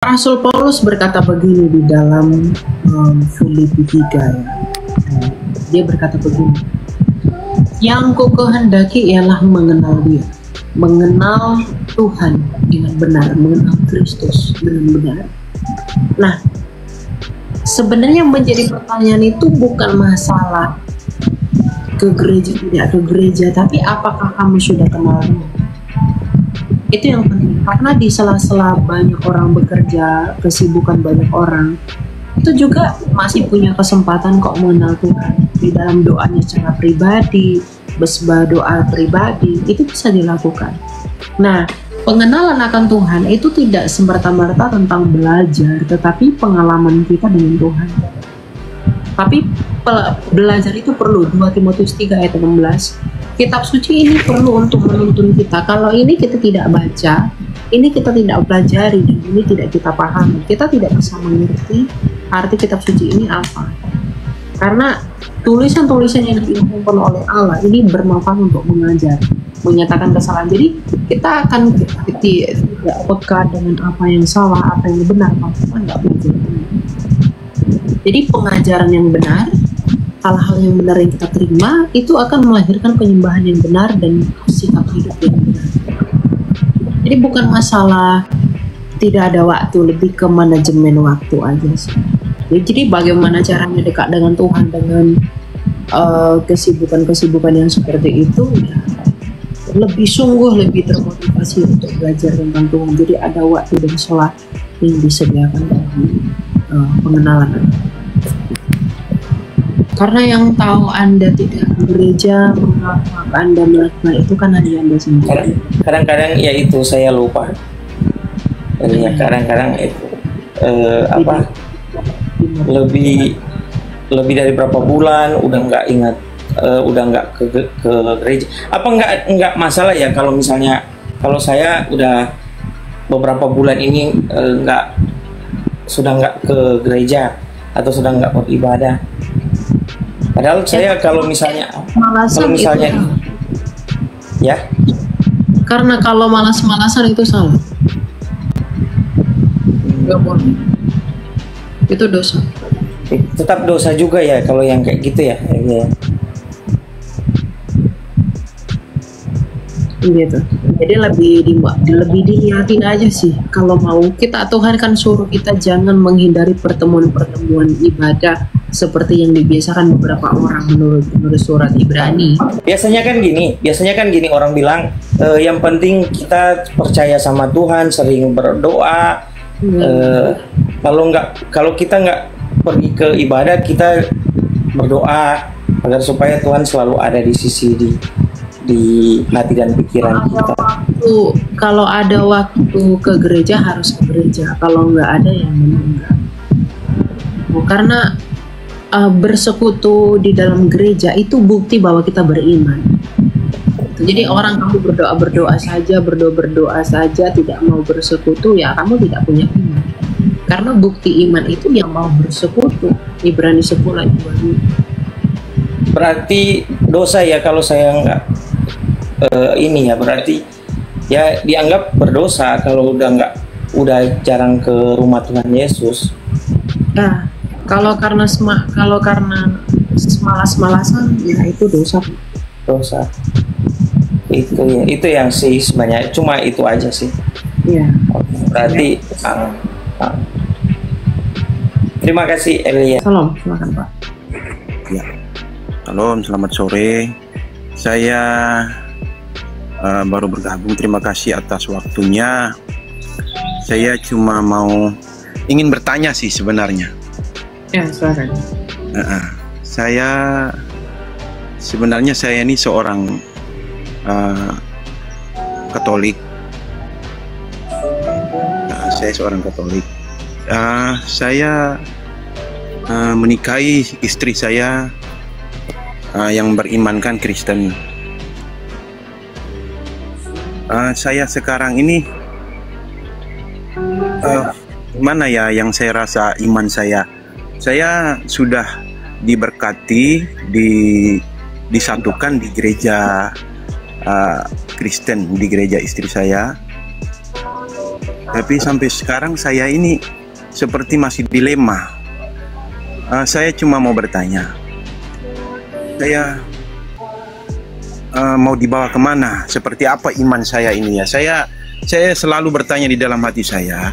Rasul Paulus berkata begini di dalam Filipi 3 ya. Dia berkata begini, yang ku kehendaki ialah mengenal Dia, mengenal Tuhan dengan benar, mengenal Kristus dengan benar. Nah, sebenarnya menjadi pertanyaan itu bukan masalah ke gereja tidak ke gereja, tapi apakah kamu sudah kenal Dia? Itu yang penting, karena di sela-sela banyak orang bekerja, kesibukan banyak orang, itu juga masih punya kesempatan kok mengenal Tuhan. Di dalam doanya secara pribadi, besbah doa pribadi, itu bisa dilakukan. Nah, pengenalan akan Tuhan itu tidak semerta-merta tentang belajar, tetapi pengalaman kita dengan Tuhan. Tapi belajar itu perlu. 2 Timotius 3 ayat 16, kitab suci ini perlu untuk menuntun kita. Kalau ini kita tidak baca, ini kita tidak pelajari, dan ini tidak kita pahami, kita tidak bisa mengerti arti kitab suci ini apa. Karena tulisan-tulisan yang diinfokan oleh Allah ini bermanfaat untuk mengajar, menyatakan kesalahan. Jadi kita akan tidak peka dengan apa yang salah, apa yang benar, kalau kita nggak belajar. Jadi pengajaran yang benar, hal-hal yang benar yang kita terima, itu akan melahirkan penyembahan yang benar dan sikap hidup yang benar. Jadi bukan masalah tidak ada waktu, lebih ke manajemen waktu aja sih. Jadi bagaimana caranya dekat dengan Tuhan dengan kesibukan-kesibukan yang seperti itu, ya, lebih sungguh, lebih termotivasi untuk belajar tentang Tuhan. Jadi ada waktu dan sholat yang disediakan bagi pengenalan. Karena yang tahu Anda tidak gereja, mengapa Anda melakukan itu kan hanya Anda sendiri. Kadang-kadang ya itu saya lupa. Ya, kadang-kadang itu lebih dari berapa bulan udah nggak ingat, udah nggak ke gereja. Apa nggak masalah ya kalau misalnya kalau saya udah beberapa bulan ini sudah nggak ke gereja atau sudah nggak beribadah. Padahal saya kalau misalnya ya, karena kalau malas-malasan itu salah, nggak boleh, itu dosa. Tetap dosa juga ya kalau yang kayak gitu ya. Gitu. Jadi lebih dilihatin aja sih. Kalau mau kita, Tuhan kan suruh kita jangan menghindari pertemuan-pertemuan ibadah seperti yang dibiasakan beberapa orang menurut surat Ibrani. Biasanya kan gini orang bilang yang penting kita percaya sama Tuhan, sering berdoa. Kalau kita nggak pergi ke ibadah, kita berdoa agar supaya Tuhan selalu ada di sisi di hati dan pikiran kita. Kalau ada waktu ke gereja harus ke gereja, kalau nggak ada ya enggak. Karena bersekutu di dalam gereja itu bukti bahwa kita beriman. Jadi orang kamu berdoa saja tidak mau bersekutu, ya kamu tidak punya iman. Karena bukti iman itu yang mau bersekutu. Ibrani 10 ayat 2. Berarti dosa ya kalau saya nggak berarti ya dianggap berdosa kalau udah jarang ke rumah Tuhan Yesus. Nah, kalau karena malas-malasan ya itu dosa. Itu yang sih sebenarnya, cuma itu aja sih. Iya. Berarti terima kasih Elia. Salam, silakan Pak. Ya. Salam, selamat sore. Saya baru bergabung, terima kasih atas waktunya. Saya cuma ingin bertanya sih sebenarnya. Ya, silakan. Saya ini seorang Katolik. Saya seorang Katolik. Saya menikahi istri saya yang berimankan Kristen. Saya sekarang ini mana ya yang saya rasa iman saya sudah diberkati, disatukan di gereja Kristen, di gereja istri saya. Tapi sampai sekarang saya ini seperti masih dilema. Saya cuma mau bertanya, saya mau dibawa kemana? Seperti apa iman saya ini ya? Saya selalu bertanya di dalam hati saya.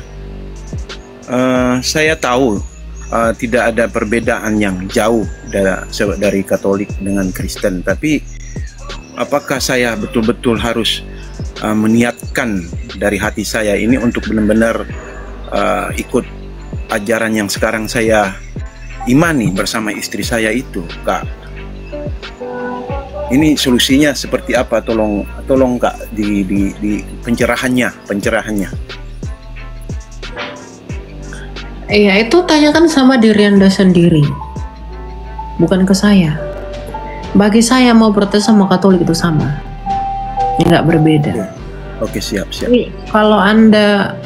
Saya tahu tidak ada perbedaan yang jauh dari Katolik dengan Kristen, tapi apakah saya betul-betul harus meniatkan dari hati saya ini untuk benar-benar ikut ajaran yang sekarang saya imani bersama istri saya itu, Kak? Ini solusinya seperti apa? Tolong Kak, di pencerahannya. Iya, itu tanyakan sama diri Anda sendiri, bukan ke saya. Bagi saya mau protes sama Katolik itu sama, nggak berbeda. Oke, siap. Tapi kalau Anda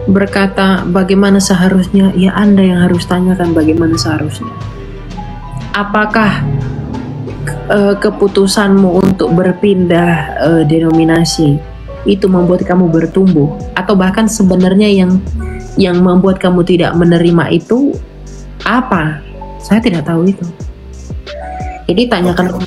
berkata bagaimana seharusnya, ya Anda yang harus tanyakan bagaimana seharusnya. Apakah keputusanmu untuk berpindah denominasi itu membuat kamu bertumbuh, atau bahkan sebenarnya yang membuat kamu tidak menerima itu apa? Saya tidak tahu itu. Jadi tanyakan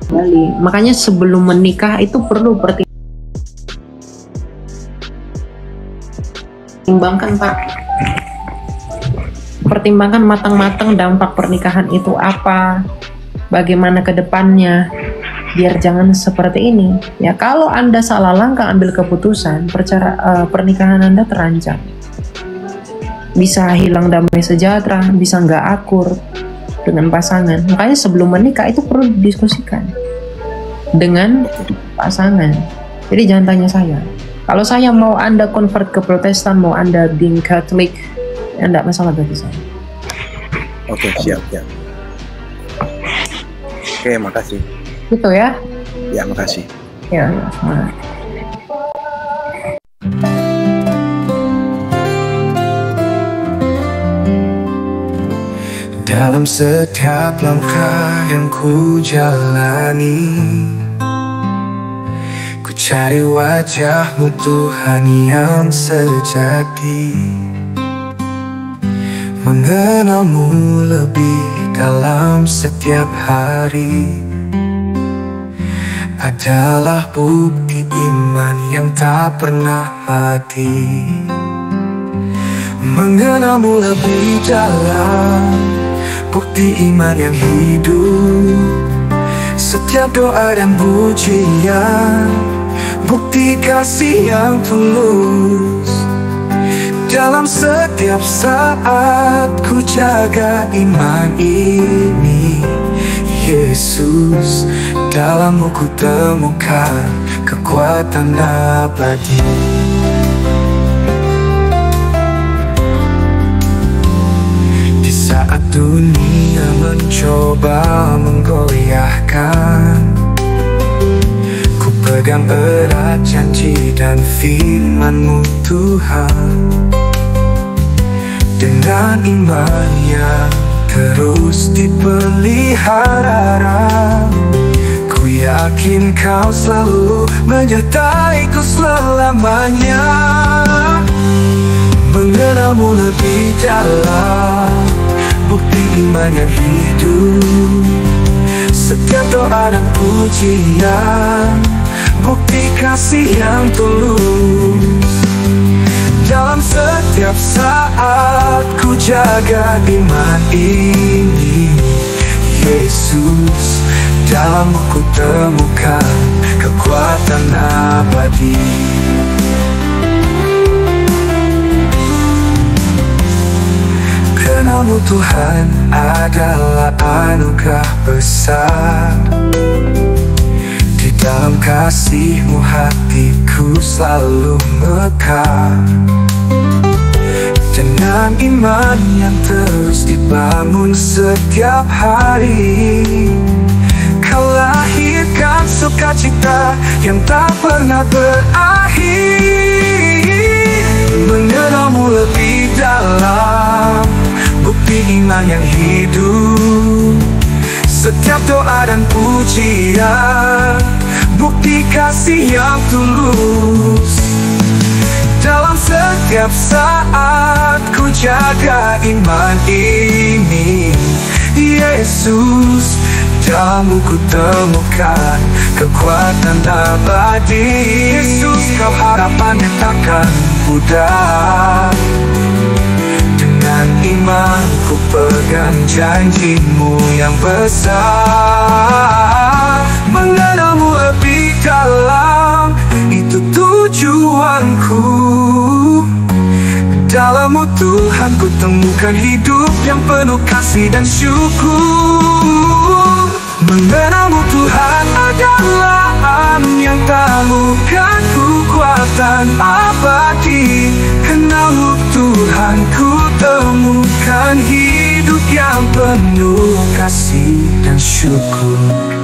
kembali. Makanya sebelum menikah itu perlu pertimbangkan, Pak. Pertimbangkan matang-matang dampak pernikahan itu apa, bagaimana ke depannya, biar jangan seperti ini. Ya, kalau Anda salah langkah ambil keputusan, pernikahan Anda terancam. Bisa hilang damai sejahtera, bisa nggak akur dengan pasangan. Makanya sebelum menikah itu perlu didiskusikan dengan pasangan. Jadi jangan tanya saya. Kalau saya mau Anda convert ke Protestan, mau Anda being Catholic, ya enggak masalah bagi saya. Oke, siap. Oke, makasih. Gitu ya? Ya, makasih. Ya, semangat. Dalam setiap langkah yang ku jalani, ku cari wajah-Mu Tuhan yang sejati, mengenal-Mu lebih dalam setiap hari adalah bukti iman yang tak pernah mati. Mengenal-Mu lebih dalam, bukti iman yang hidup. Setiap doa dan pujian, bukti kasih yang tulus. Dalam setiap saat ku jaga iman ini, Yesus, dalam-Mu ku temukan kekuatan abadi. Di saat dunia mencoba menggoyahkan, ku pegang erat janji dan firman-Mu Tuhan. Dengan iman yang terus dipelihara, ku yakin Kau selalu menyertai-Ku selamanya. Mengenal-Mu lebih dalam, bukti iman yang hidup. Setiap doa dan pujian, bukti kasih yang tulus. Dalam setiap saat ku jaga iman ini, Yesus, dalam-Mu ku temukan kekuatan abadi. Kenal-Mu Tuhan adalah anugerah besar. Di dalam kasih-Mu hatiku selalu mekar. Dengan iman yang terus dibangun setiap hari, Kau lahirkan sukacita yang tak pernah berakhir. Mengenal-Mu lebih dalam, bukti iman yang hidup. Setiap doa dan pujian, bukti kasih yang tulus. setiap saat ku jaga iman ini. Yesus, dalam-Mu ku temukan kekuatan abadi. Yesus, Kau harapan yang takkan pudar. Dengan iman ku pegang janji-Mu yang besar. Mengenal-Mu lebih dalam, itu tujuanku. Dalam-Mu Tuhan ku temukan hidup yang penuh kasih dan syukur. Mengenal-Mu Tuhan adalah yang tahukan kekuatan abadi. Kenal-Mu Tuhan ku temukan hidup yang penuh kasih dan syukur.